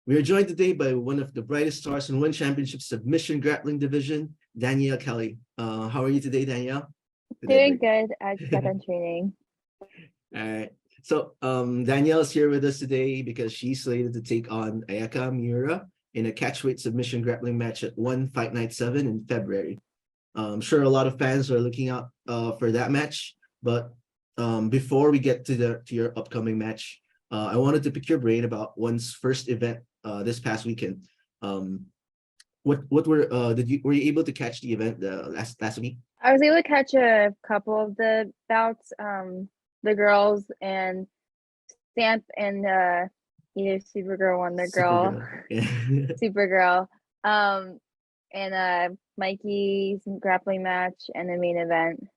We are joined today by one of the brightest stars in one championship submission grappling division, Danielle Kelly. How are you today, Danielle? Doing good. I just got done training. All right. So Danielle is here with us today because she's slated to take on Ayaka Miura in a catchweight submission grappling match at One Fight Night 7 in February. I'm sure a lot of fans are looking out for that match. But before we get to your upcoming match, I wanted to pick your brain about one's first event this past weekend. What were you able to catch the event last week? I was able to catch a couple of the bouts. The girls and Stamp and either Supergirl won the girl. Supergirl. Yeah. Supergirl. And Mikey's grappling match and the main event.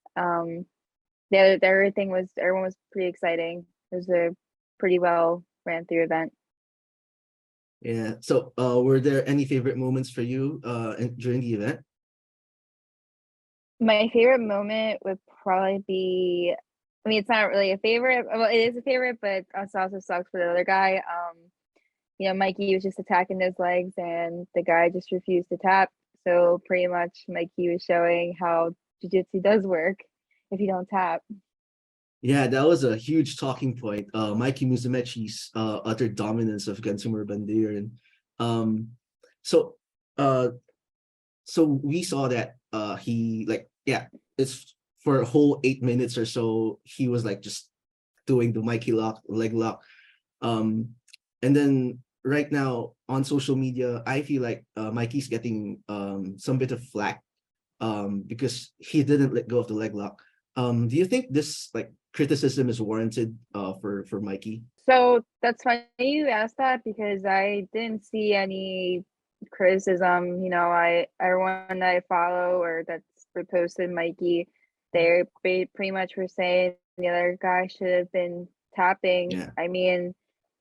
Everyone was pretty exciting. It was a pretty well ran through event. Yeah. So were there any favorite moments for you during the event? My favorite moment would probably be, I mean, it's not really a favorite. Well, it is a favorite, but it also sucks for the other guy. Mikey was just attacking those legs and the guy just refused to tap. So pretty much Mikey was showing how jiu-jitsu does work if you don't tap. Yeah, that was a huge talking point. Mikey Musumeci's utter dominance of Gansumur Bandir. And so we saw that it's for a whole 8 minutes or so, he was like just doing the Mikey lock, leg lock. And then right now on social media, I feel like Mikey's getting some bit of flack because he didn't let go of the leg lock. Do you think this like criticism is warranted for Mikey? So that's funny you asked that because I didn't see any criticism. Everyone that I follow or that's reposted Mikey, they pretty much were saying the other guy should have been tapping. Yeah. I mean,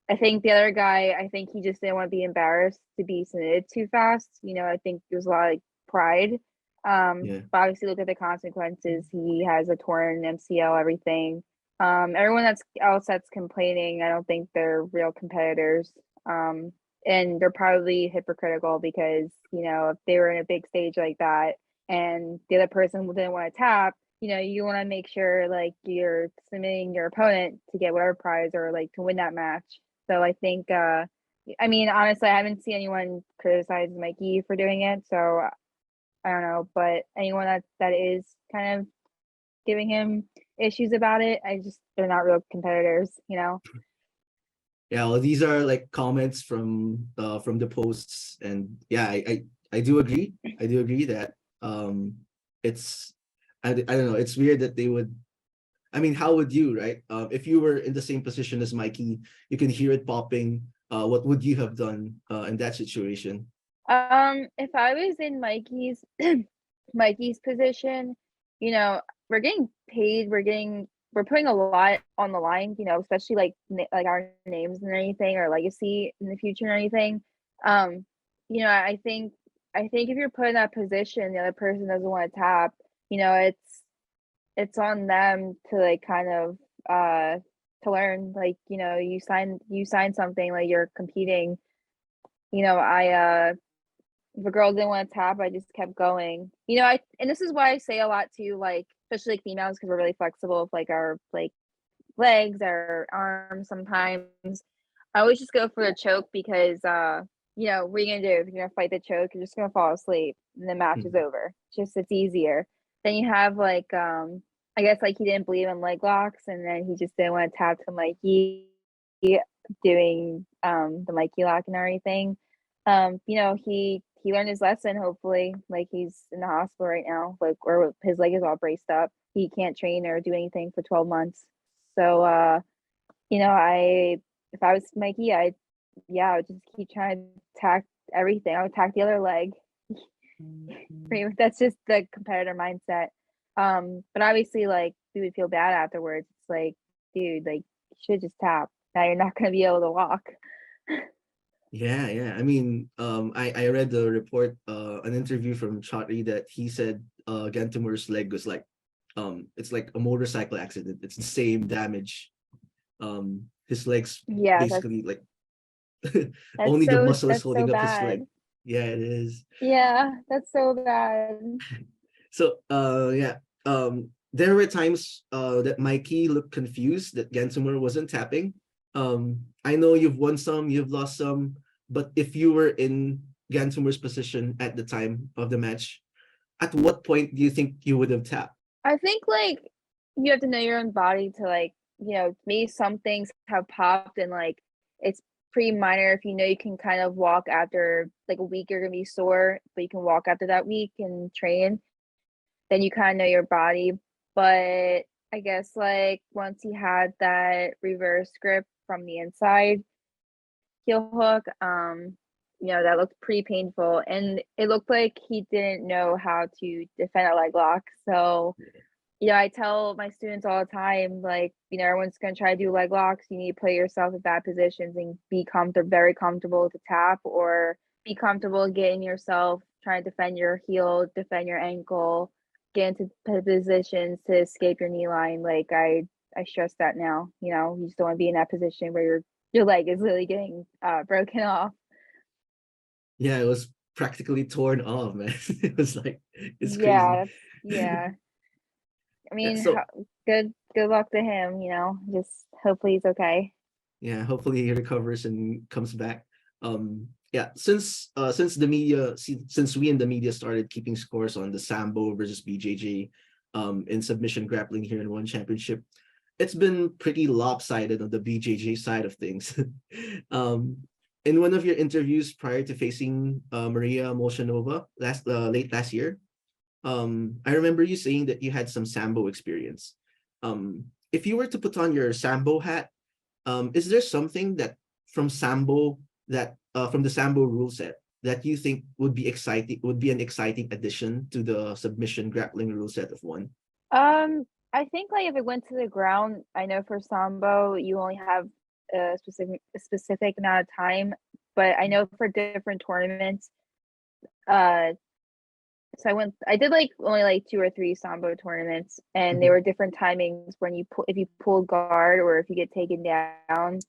I think the other guy, he just didn't want to be embarrassed to be submitted too fast. I think there was a lot of pride. But obviously look at the consequences. He has a torn MCL, everything. Everyone that's complaining, I don't think they're real competitors. And they're probably hypocritical because, if they were in a big stage like that and the other person didn't want to tap, you want to make sure like you're submitting your opponent to get whatever prize or like to win that match. So I think, honestly, I haven't seen anyone criticize Mikey for doing it. So I don't know, but anyone that is kind of giving him issues about it, they're not real competitors. Yeah, well, these are like comments from the posts, and yeah, I do agree. I do agree that it's I don't know. It's weird that they would. I mean, how would you, right? If you were in the same position as Mikey, you can hear it popping. What would you have done in that situation? If I was in Mikey's position, we're getting paid. We're putting a lot on the line. Especially like our names and anything or legacy in the future and anything. I think if you're put in that position, the other person doesn't want to tap. It's on them to like kind of to learn. Like you sign something like you're competing. If a girl didn't want to tap, I just kept going. And this is why I say a lot to like, especially like females, because we're really flexible with like our like legs, our arms sometimes. I always just go for a choke because what are you gonna do? If you're gonna fight the choke, you're just gonna fall asleep and the match is over. It's easier. Then you have like I guess like he didn't believe in leg locks and then he just didn't want to tap to Mikey doing the Mikey lock and everything. He learned his lesson, hopefully. Like he's in the hospital right now, like or his leg is all braced up. He can't train or do anything for 12 months. So if I was Mikey, I would just keep trying to attack everything. I would attack the other leg. That's just the competitor mindset. But obviously like we would feel bad afterwards. It's like, dude, like you should just tap. Now you're not gonna be able to walk. Yeah. I mean, I read the report, an interview from Chatri that he said Gantemur's leg was like, it's like a motorcycle accident. It's the same damage. His legs basically like Only the muscle is that's so holding up his leg. bad. Yeah, it is. Yeah, that's so bad. So yeah, there were times that Mikey looked confused that Gansumer wasn't tapping. I know you've won some, you've lost some, but if you were in Gansumer's position at the time of the match, at what point do you think you would have tapped? I think like you have to know your own body to like, maybe some things have popped and like it's pretty minor if you know you can kind of walk after like a week you're gonna be sore, but you can walk after that week and train, then you kind of know your body. But I guess like once he had that reverse grip from the inside heel hook, that looked pretty painful and it looked like he didn't know how to defend a leg lock. So I tell my students all the time, like, everyone's gonna try to do leg locks. You need to put yourself in bad positions and be very comfortable to tap, or be comfortable getting yourself trying to defend your heel, defend your ankle, get into positions to escape your knee line. Like I stress that now. You just don't want to be in that position where your leg is literally getting broken off. Yeah, it was practically torn off, man. It was like, it's crazy. Yeah, yeah. I Yeah, mean, so good luck to him. Just hopefully he's okay. yeah, hopefully he recovers and comes back. Yeah, since the media, since we in the media started keeping scores on the Sambo versus BJJ in submission grappling here in One Championship, it's been pretty lopsided on the BJJ side of things. um, in one of your interviews prior to facing Maria Molchanova late last year, I remember you saying that you had some Sambo experience. If you were to put on your Sambo hat, is there something that from Sambo from the Sambo rule set that you think would be an exciting addition to the submission grappling rule set of one? I think like if it went to the ground, I know for Sambo you only have a specific amount of time, but I know for different tournaments, uh so I did like only like 2 or 3 Sambo tournaments, and they Mhm. were different timings when if you pull guard or if you get taken down.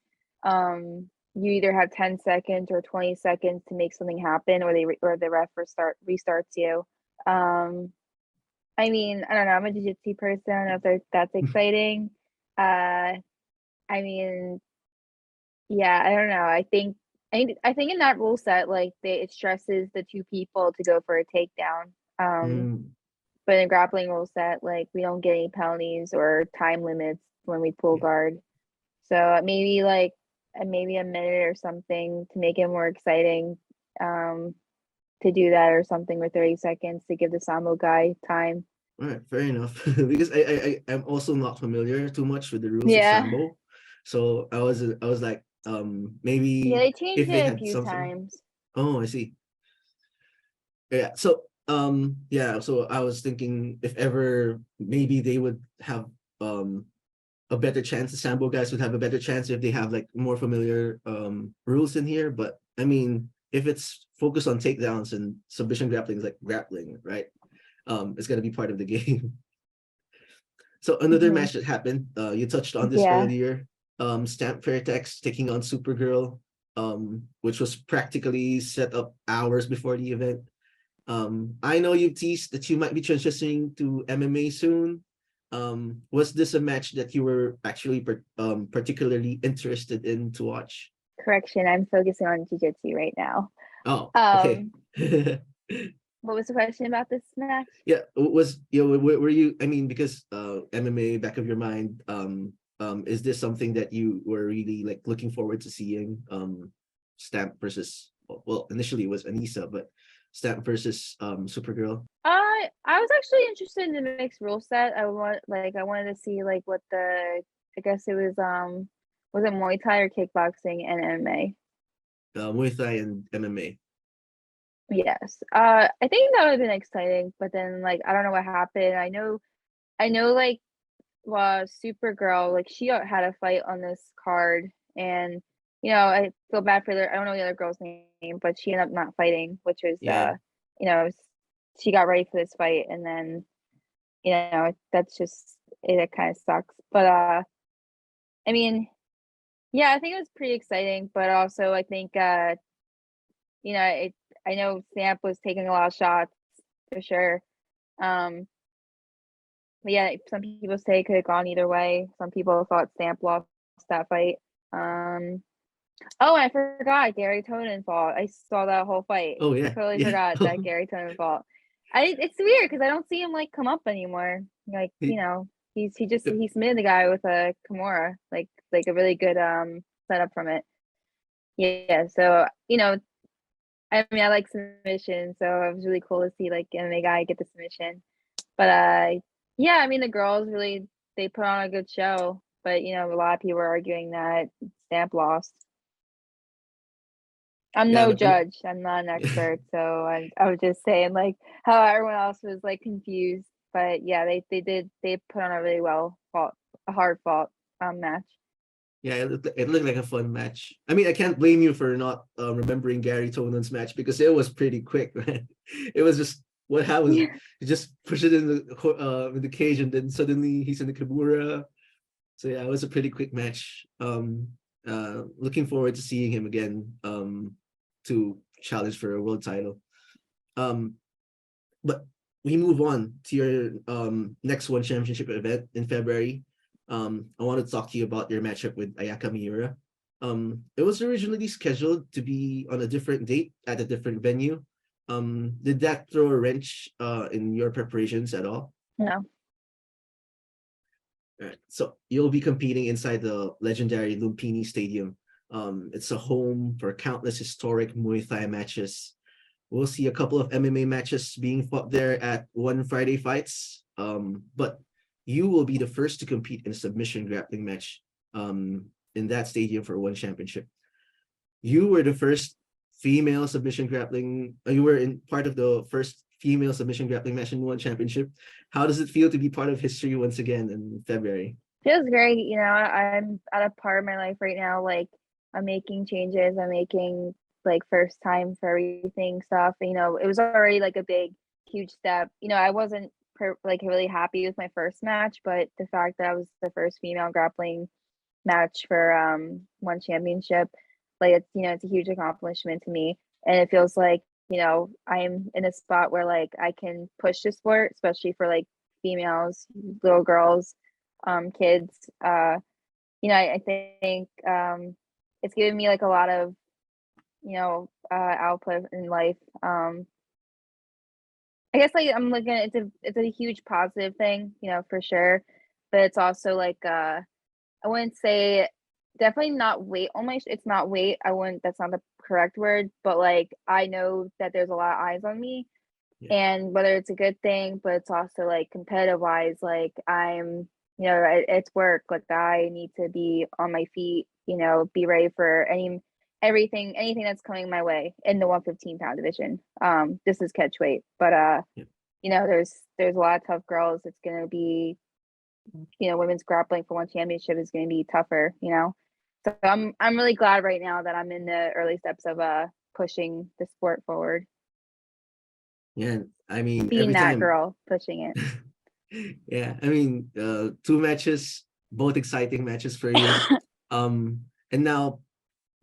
You either have 10 seconds or 20 seconds to make something happen, or or the ref restarts you. Um, I mean, I don't know. I'm a jiu-jitsu person. I don't know if that's exciting. Uh, I mean, yeah, I don't know. I think in that rule set, like it stresses the 2 people to go for a takedown. Um, Mm, but in grappling rule set, like we don't get any penalties or time limits when we pull yeah. guard. So maybe a minute or something to make it more exciting. To do that or something with 30 seconds to give the Sambo guy time. All right, fair enough. Because I'm also not familiar too much with the rules of Yeah. Sambo, so I was like, Yeah, maybe they changed if they it a had few something. times. Oh, I see. Yeah. So yeah. So I was thinking if ever maybe they would have a better chance. The Sambo guys would have a better chance if they have like more familiar rules in here. But I mean, if it's focused on takedowns and submission grappling is like grappling, right? It's gonna be part of the game. So another Hmm. match that happened, you touched on this Yeah. earlier. Stamp Fairtex taking on Supergirl, which was practically set up hours before the event. I know you've teased that you might be transitioning to MMA soon. Was this a match that you were actually particularly interested in to watch? Correction, I'm focusing on jiu-jitsu right now. Oh, okay. Um, what was the question about this match? Yeah, was were you? I mean, because MMA back of your mind. Is this something that you were really like looking forward to seeing? Stamp versus well, initially it was Anissa, but Stamp versus Supergirl. I was actually interested in the mixed rule set. I wanted to see like what I guess it was it Muay Thai or kickboxing and MMA? Muay Thai and MMA. Yes. I think that would have been exciting, but then like I don't know what happened. I know like Supergirl, like she had a fight on this card, and I feel bad for I don't know the other girl's name, but she ended up not fighting, which was Yeah. you know, she got ready for this fight, and then that's just it kind of sucks. But I mean, Yeah, I think it was pretty exciting, but also I think you know, I know Stamp was taking a lot of shots for sure. Um, but yeah, some people say it could have gone either way. Some people thought Stamp lost that fight. Um, oh, I forgot Gary Tonin fought. I saw that whole fight. Oh yeah, Totally yeah. forgot that Gary Tonin fought. It's weird because I don't see him like come up anymore. Like, you He- know, he submitted the guy with a Kimura, like a really good setup from it. Yeah, so you know, I mean, I like submission, so it was really cool to see like MMA guy get the submission. But yeah, I mean the girls really they put on a good show, but you know, a lot of people are arguing that Stamp lost. I'm yeah, no I mean, judge. I'm not an expert, so I was just saying like how everyone else was like confused. But yeah, they put on a really well fought a hard fought match. yeah, it looked like a fun match. I mean, I can't blame you for not remembering Gary Tonin's match because it was pretty quick, man. It was just what happened. He just pushed it in the cage, and then suddenly he's in the Kimura. So yeah, it was a pretty quick match. Looking forward to seeing him again to challenge for a world title. Um, but we move on to your next one championship event in February. I want to talk to you about your matchup with Ayaka Miura. It was originally scheduled to be on a different date at a different venue. Did that throw a wrench in your preparations at all? No. All right. So you'll be competing inside the legendary Lumpini Stadium. It's a home for countless historic Muay Thai matches. We'll see a couple of MMA matches being fought there at One Friday Fights. But you will be the first to compete in a submission grappling match in that stadium for one championship. You were the first female submission grappling. You were in part of the first female submission grappling match in one championship. How does it feel to be part of history once again in February? Feels great, you know, I'm at a part of my life right now, like I'm making changes, I'm making like first time for everything stuff. You know, it was already like a big, huge step. You know, I wasn't like really happy with my first match, but the fact that I was the first female grappling match for one championship, like it's you know, it's a huge accomplishment to me. And it feels like, you know, I'm in a spot where like I can push the sport, especially for like females, little girls, kids. You know, I think it's given me like a lot of, you know, output in life. I guess like I'm looking at it's a huge positive thing, you know, for sure. But it's also like I wouldn't say definitely not weight on my it's not weight. I wouldn't that's not the correct word, but like I know that there's a lot of eyes on me Yeah. and whether it's a good thing, but it's also like competitive wise, like I'm, you know, it's work. Like I need to be on my feet, you know, be ready for anything that's coming my way in the 115-pound division. This is catch weight, but Yeah. you know, there's a lot of tough girls. It's gonna be, you know, women's grappling for one championship is gonna be tougher, you know. So I'm really glad right now that I'm in the early steps of pushing the sport forward, Yeah. I mean, being every that time. girl pushing it. Yeah. I mean, two matches, both exciting matches for you. And now,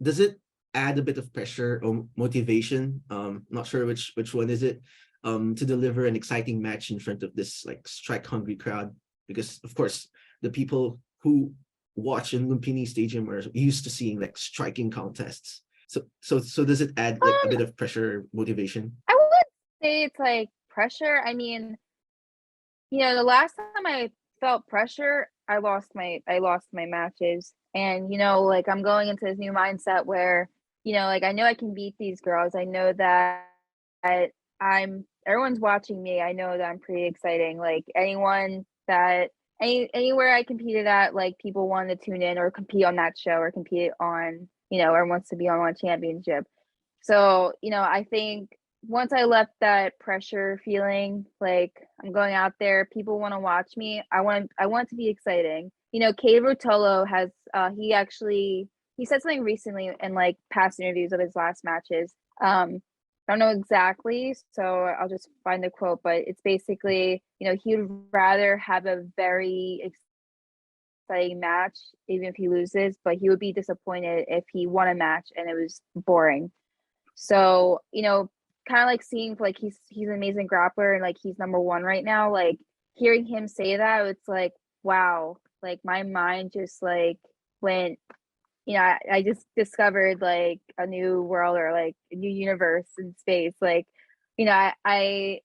does it add a bit of pressure or motivation? Not sure which one is it. To deliver an exciting match in front of this like strike hungry crowd, because of course the people who watch in Lumpini Stadium are used to seeing like striking contests. So does it add like a bit of pressure, motivation? I would say it's like pressure. I mean, you know, the last time I felt pressure, I lost my matches. And, you know, like I'm going into this new mindset where, you know, like I know I can beat these girls. I know that I'm everyone's watching me. I know that I'm pretty exciting. Like anyone that anywhere I competed at, like people want to tune in or compete on that show or compete on, you know, or wants to be on one championship. So, you know, I think once I left that pressure feeling, like I'm going out there, people want to watch me. I want to be exciting. You know, Cade Rotolo has he said something recently in like past interviews of his last matches. I don't know exactly, so I'll just find the quote, but it's basically, you know, he would rather have a very exciting match, even if he loses, but he would be disappointed if he won a match and it was boring. So, kind of like seeing like he's an amazing grappler and like he's number one right now. Like hearing him say that, it's like, wow, like my mind just like went, I just discovered like a new world or like a new universe in space. Like, I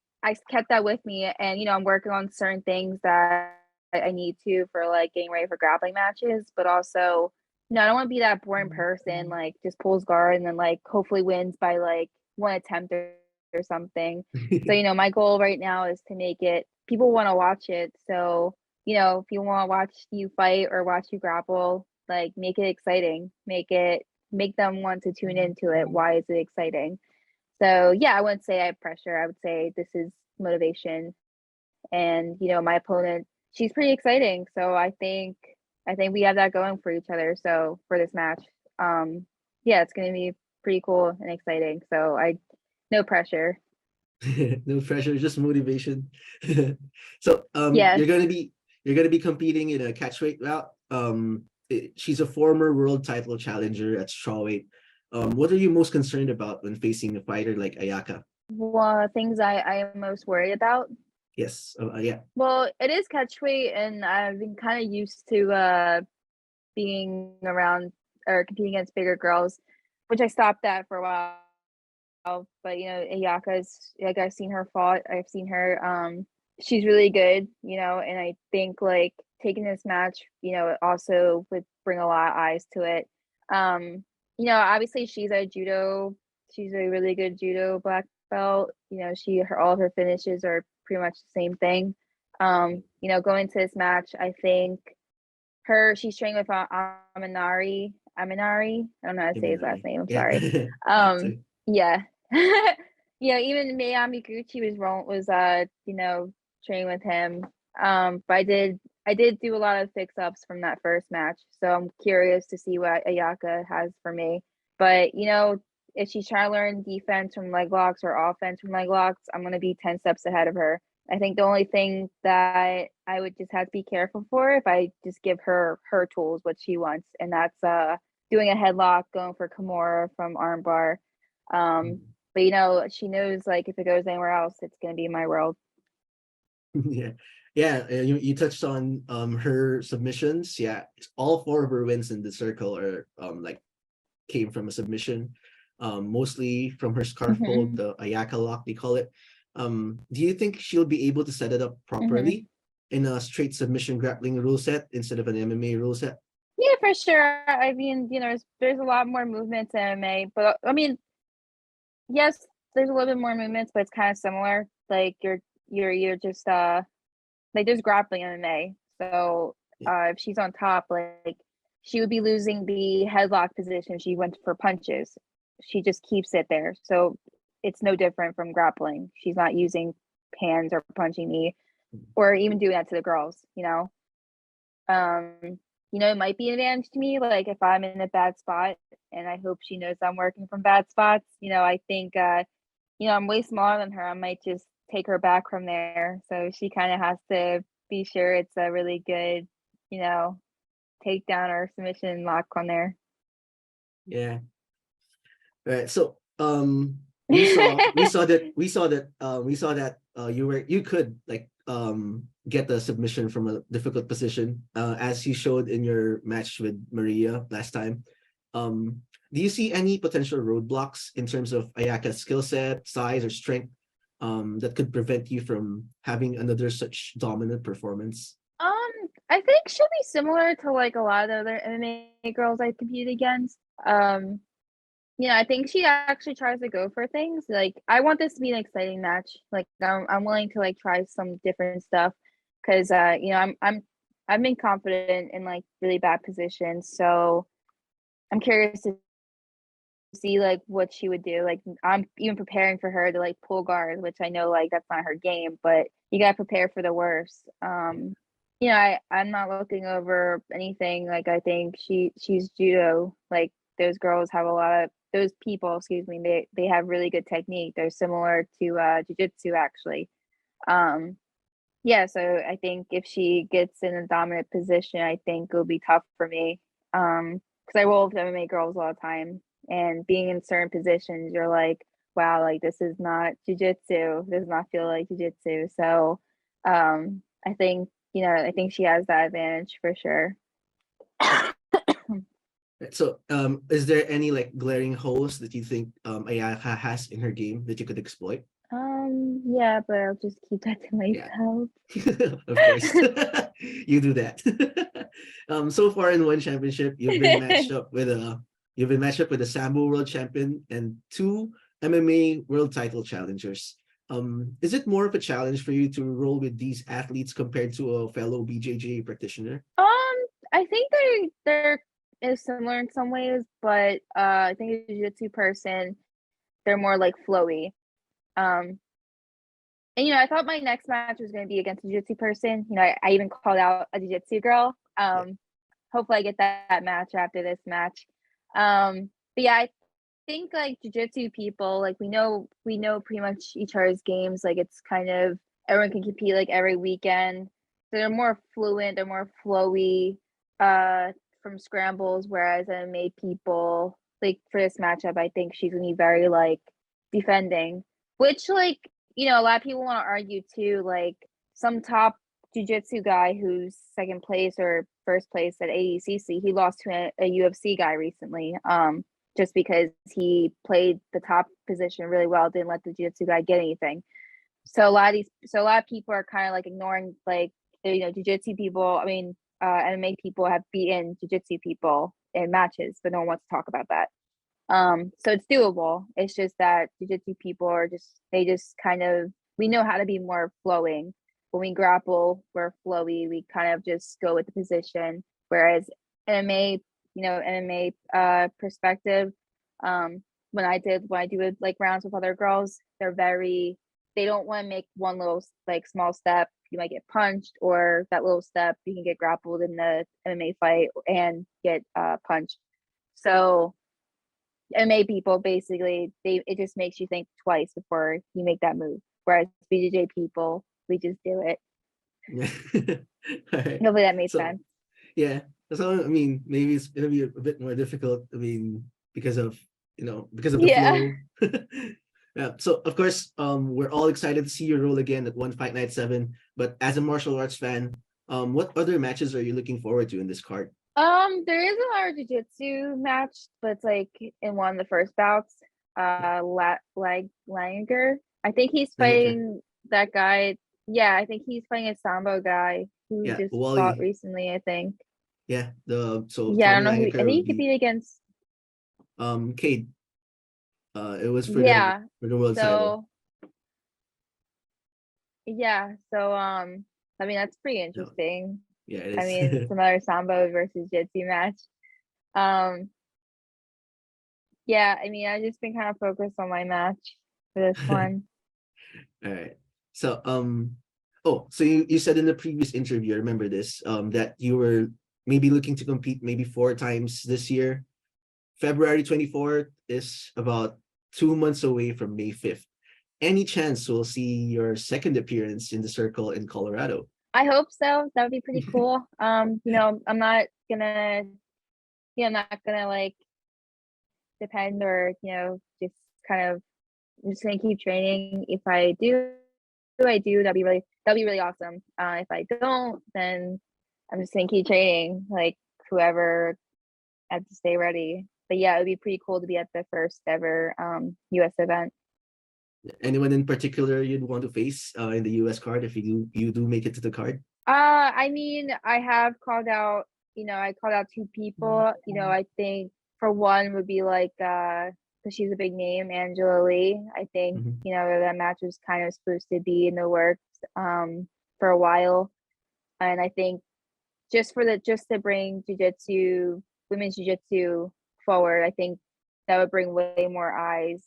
kept that with me, and I'm working on certain things that I need to for like getting ready for grappling matches, but also, I don't want to be that boring person like just pulls guard and then like hopefully wins by like one attempt or something. So, my goal right now is to make it people want to watch it. So, if you want to watch you fight or watch you grapple, like make it exciting, make them want to tune into it. Why is it exciting? So yeah, I wouldn't say I have pressure. I would say this is motivation. And my opponent, she's pretty exciting. So I think we have that going for each other. So for this match, yeah, it's gonna be pretty cool and exciting. So no pressure. No pressure, just motivation. So Yes. you're gonna be competing in a catchweight route. She's a former world title challenger at strawweight. What are you most concerned about when facing a fighter like Ayaka? Well, things I am most worried about. Yes, yeah. Well, it is catchweight, and I've been kind of used to being around or competing against bigger girls, which I stopped at for a while. But Ayaka's like I've seen her fought. I've seen her. She's really good. And I think like taking this match, it also would bring a lot of eyes to it. Obviously she's a judo. She's a really good judo black belt. All of her finishes are pretty much the same thing. Going to this match, I think she's training with Aminari. Aminari. I don't know how to say his last name. I'm Yeah. sorry. So, Yeah. Even Mayami Gucci was training with him. But I did do a lot of fix ups from that first match. So I'm curious to see what Ayaka has for me. But if she's trying to learn defense from leg locks or offense from leg locks, I'm gonna be 10 steps ahead of her. I think the only thing that I would just have to be careful for if I just give her tools what she wants, and that's doing a headlock, going for Kimura from armbar. But she knows like if it goes anywhere else, it's gonna be my world. yeah, yeah. You touched on her submissions. Yeah, all four of her wins in the circle are like came from a submission, mostly from her scarf hold, the Ayaka lock they call it. Do you think she'll be able to set it up properly in a straight submission grappling rule set instead of an MMA rule set? Yeah, for sure. I mean, there's a lot more movements in MMA, but I mean, yes, there's a little bit more movements, but it's kind of similar. Like you're just like there's grappling MMA. So if she's on top, like she would be losing the headlock position. She went for punches. She just keeps it there. So it's no different from grappling. She's not using hands or punching me or even doing that to the girls. Um, it might be an advantage to me, like if I'm in a bad spot, and I hope she knows I'm working from bad spots. I think I'm way smaller than her. I might just take her back from there. So she kind of has to be sure it's a really good, takedown or submission lock on there. Yeah. Right. So we saw that you could like get the submission from a difficult position as you showed in your match with Maria last time. Do you see any potential roadblocks in terms of Ayaka's skill set, size, or strength that could prevent you from having another such dominant performance? I think she'll be similar to like a lot of the other MMA girls I compete against. I think she actually tries to go for things. Like I want this to be an exciting match. Like I'm willing to like try some different stuff because I've been confident in like really bad positions. So I'm curious to see like what she would do. Like I'm even preparing for her to like pull guard, which I know like that's not her game, but you gotta prepare for the worst. I'm not looking over anything. Like I think she's judo. Like those people, excuse me, they have really good technique. They're similar to jujitsu actually. Um Yeah, so I think if she gets in a dominant position, I think it'll be tough for me. Because I roll with MMA girls all the time, and being in certain positions, you're like, wow, like this is not jujitsu. Does not feel like jujitsu. So, I think I think she has that advantage for sure. So, is there any like glaring holes that you think Ayaka has in her game that you could exploit? Yeah, but I'll just keep that to Yeah, myself. of course, you do that. So far in one championship, you've been matched up with a Sambo world champion and two MMA world title challengers. Is it more of a challenge for you to roll with these athletes compared to a fellow BJJ practitioner? I think they're is similar in some ways, but I think a jiu-jitsu person, they're more like flowy. Um, and I thought my next match was going to be against a jiu-jitsu person. I even called out a jiu-jitsu girl. Yeah. Hopefully I get that match after this match. But yeah, I think like jiu-jitsu people, like we know pretty much each other's games. Like it's kind of everyone can compete like every weekend. So they're more fluent, they're more flowy from scrambles, whereas MMA people, like for this matchup, I think she's gonna be very like defending, which like a lot of people want to argue too, like some top jiu-jitsu guy who's second place or first place at AECC, he lost to a UFC guy recently. Just because he played the top position really well, didn't let the jiu-jitsu guy get anything. So a lot of people are kind of like ignoring like jiu-jitsu people. I mean, MMA people have beaten jiu-jitsu people in matches, but no one wants to talk about that. So it's doable. It's just that jiu-jitsu people are they just kind of, we know how to be more flowing. When we grapple, we're flowy. We kind of just go with the position. Whereas MMA, MMA perspective, when I do it like rounds with other girls, they don't want to make one little like small step. You might get punched, or that little step you can get grappled in the MMA fight and get punched. So MMA people basically it just makes you think twice before you make that move. Whereas BJJ people, we just do it. Yeah. All right. Hopefully that made So sense. yeah. So I mean, maybe it's gonna be a bit more difficult. I mean, because of the Yeah. flow. Yeah. So of course, we're all excited to see your role again at One Fight Night 7. But as a martial arts fan, what other matches are you looking forward to in this card? There is another jiu-jitsu match, but it's like in one of the first bouts. Langer. I think he's Lineker. fighting that guy. Yeah, I think he's fighting a Sambo guy who Yeah, just fought Wally. recently, I think. Yeah, the so Yeah, I don't Tommy know who, I Lineker think would he be competed against. Cade. It was Yeah. for the world title. So yeah, so I mean that's pretty So interesting. yeah, it I is. mean, it's another Sambo versus Jitsu match. Um, yeah, I mean, I've just been kind of focused on my match for this one. All right. So so you said in the previous interview, I remember this, that you were maybe looking to compete maybe 4 times this year. February 24th is about 2 months away from May 5th. Any chance we'll see your second appearance in the circle in Colorado? I hope so. That would be pretty cool. I'm not gonna like depend or just kind of, I'm just gonna keep training. If I do, I do. That'd be really awesome. If I don't, then I'm just gonna keep training. Like whoever, I have to stay ready. But yeah, it would be pretty cool to be at the first ever US event. Anyone in particular you'd want to face in the US card if you do make it to the card? I mean, I called out two people. I think for one would be like because she's a big name, Angela Lee. I think, Mhm. that match was kind of supposed to be in the works for a while. And I think just to bring women's jujitsu forward, I think that would bring way more eyes.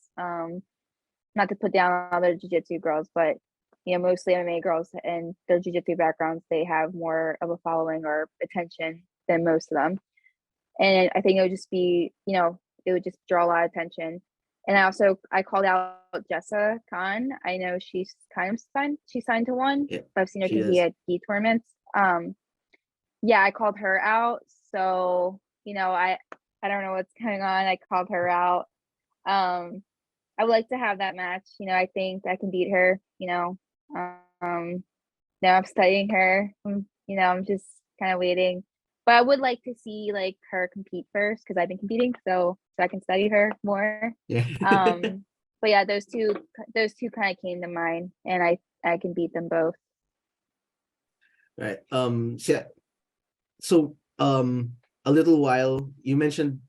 Not to put down other jiu-jitsu girls, but mostly MMA girls and their jiu-jitsu backgrounds, they have more of a following or attention than most of them. And I think it would just be, it would just draw a lot of attention. And I called out Jessa Khan. I know she's kind of signed. She signed to one, Yeah, but I've seen her she compete is. at gi tournaments. Yeah, I called her out. So, I don't know what's going on. I called her out. I would like to have that match. I think I can beat her. Now I'm studying her. I'm just kind of waiting. But I would like to see like her compete first because I've been competing, so I can study her more. Yeah. But yeah, those two kind of came to mind, and I can beat them both. Right. So, yeah. So a little while you mentioned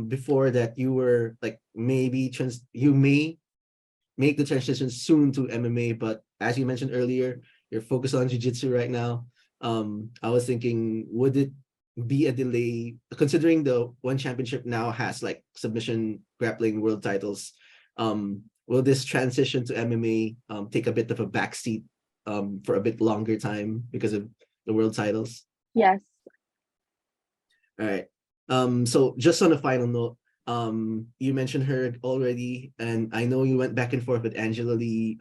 before that you were like you may make the transition soon to MMA, but as you mentioned earlier, you're focused on jiu-jitsu right now. I was thinking, would it be a delay considering the one championship now has like submission grappling world titles? Will this transition to MMA take a bit of a backseat for a bit longer time because of the world titles? Yes. All right. So just on a final note, you mentioned her already, and I know you went back and forth with Angela Lee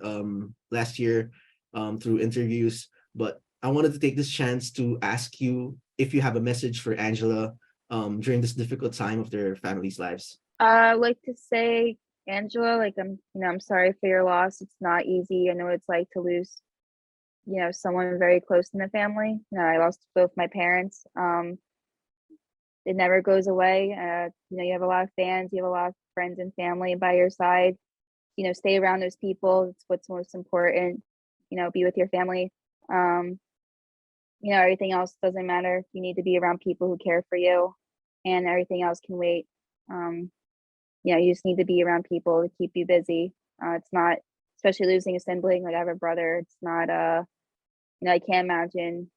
last year through interviews, but I wanted to take this chance to ask you if you have a message for Angela during this difficult time of their families' lives. I like to say, Angela, like I'm sorry for your loss. It's not easy. I know what it's like to lose, someone very close in the family. I lost both my parents. It never goes away. You have a lot of fans, you have a lot of friends and family by your side. Stay around those people. It's what's most important. Be with your family. Everything else doesn't matter. You need to be around people who care for you, and everything else can wait. You just need to be around people to keep you busy. It's not, especially losing a sibling. Like I have a brother. It's not. I can't imagine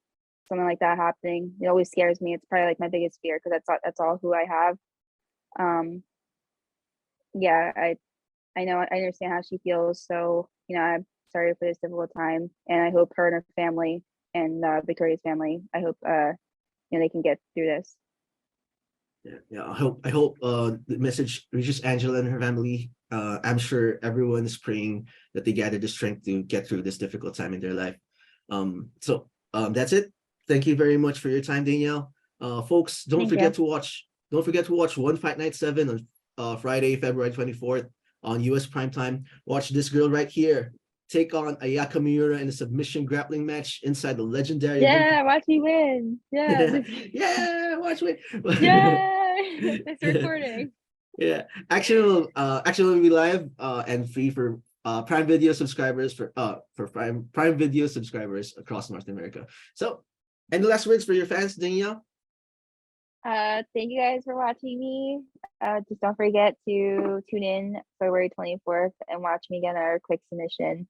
something like that happening. It always scares me. It's probably like my biggest fear because that's all who I have. Yeah, I know, I understand how she feels. So I'm sorry for this difficult time, and I hope her and her family and Victoria's family. I hope they can get through this. Yeah. I hope the message reaches Angela and her family. I'm sure everyone is praying that they gather the strength to get through this difficult time in their life. So that's it. Thank you very much for your time, Danielle. Folks, don't Thank forget you. to watch. Don't forget to watch One Fight Night 7 on Friday, February 24th on US primetime. Watch this girl right here take on Ayaka Miura in a submission grappling match inside the legendary Yeah, watch me win. Yeah, yeah, watch me. yeah. This recording. Yeah, action will be live and free for Prime Video subscribers for Prime Video subscribers across North America. So, any last words for your fans, Danielle? Thank you guys for watching me. Just don't forget to tune in February 24th and watch me get our quick submission.